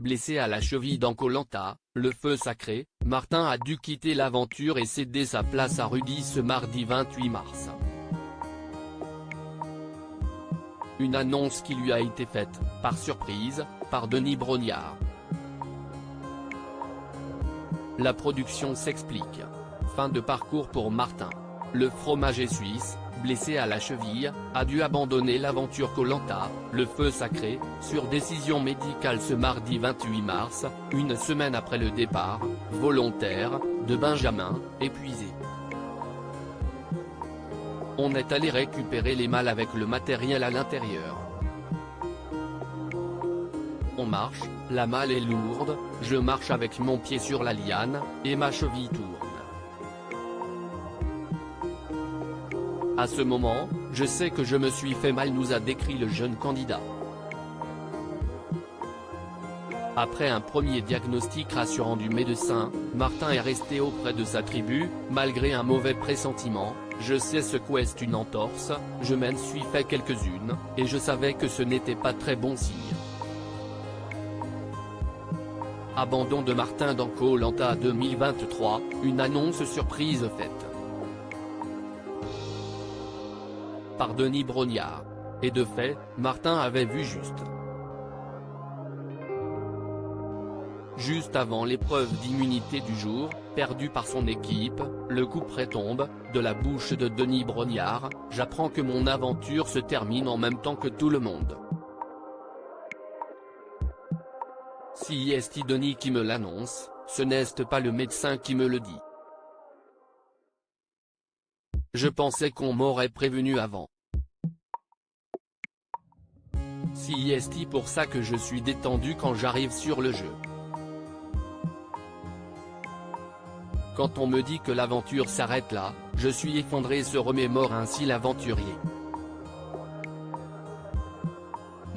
blessé à la cheville dans Koh Lanta, le feu sacré, Martin a dû quitter l'aventure et céder sa place à Rudy ce mardi 28 mars. Une annonce qui lui a été faite, par surprise, par Denis Brognard. La production s'explique. Fin de parcours pour Martin. Le fromager suisse, blessé à la cheville, a dû abandonner l'aventure Koh Lanta, le feu sacré, sur décision médicale ce mardi 28 mars, une semaine après le départ, volontaire, de Benjamin, épuisé. On est allé récupérer les malles avec le matériel à l'intérieur. On marche, la malle est lourde, je marche avec mon pied sur la liane, et ma cheville tourne. À ce moment, je sais que je me suis fait mal, nous a décrit le jeune candidat. Après un premier diagnostic rassurant du médecin, Martin est resté auprès de sa tribu, malgré un mauvais pressentiment. Je sais ce qu'est une entorse, je m'en suis fait quelques-unes, et je savais que ce n'était pas très bon signe. Abandon de Martin dans Koh Lanta 2023, une annonce surprise faite par Denis Brognard. Et de fait, Martin avait vu juste. Juste avant l'épreuve d'immunité du jour, perdue par son équipe, le couperet tombe, de la bouche de Denis Brognard, j'apprends que mon aventure se termine en même temps que tout le monde. Si est Denis qui me l'annonce, ce n'est pas le médecin qui me le dit. Je pensais qu'on m'aurait prévenu avant. Si est pour ça que je suis détendu quand j'arrive sur le jeu. Quand on me dit que l'aventure s'arrête là, je suis effondré, se remémore ainsi l'aventurier.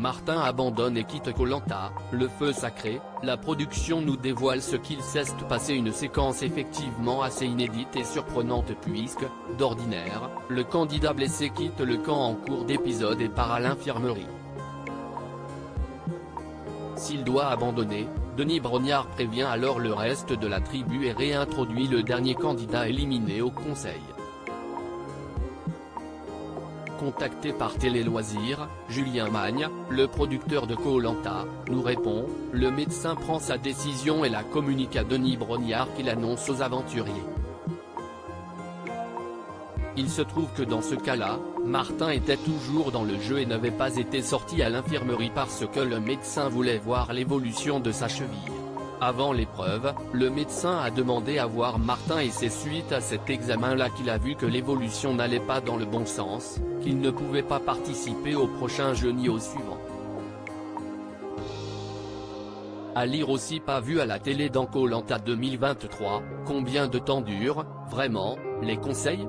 Martin abandonne et quitte Koh Lanta, le feu sacré. La production nous dévoile ce qu'il s'est passé, une séquence effectivement assez inédite et surprenante puisque, d'ordinaire, le candidat blessé quitte le camp en cours d'épisode et part à l'infirmerie. S'il doit abandonner, Denis Brognard prévient alors le reste de la tribu et réintroduit le dernier candidat éliminé au conseil. Contacté par Télé Loisirs, Julien Magne, le producteur de Koh Lanta, nous répond, le médecin prend sa décision et la communique à Denis Brognard qui l'annonce aux aventuriers. Il se trouve que dans ce cas-là, Martin était toujours dans le jeu et n'avait pas été sorti à l'infirmerie parce que le médecin voulait voir l'évolution de sa cheville. Avant l'épreuve, le médecin a demandé à voir Martin et c'est suite à cet examen-là qu'il a vu que l'évolution n'allait pas dans le bon sens, qu'il ne pouvait pas participer au prochain jeu ni au suivant. À lire aussi, pas vu à la télé dans Koh Lanta 2023, combien de temps dure, vraiment, les conseils ?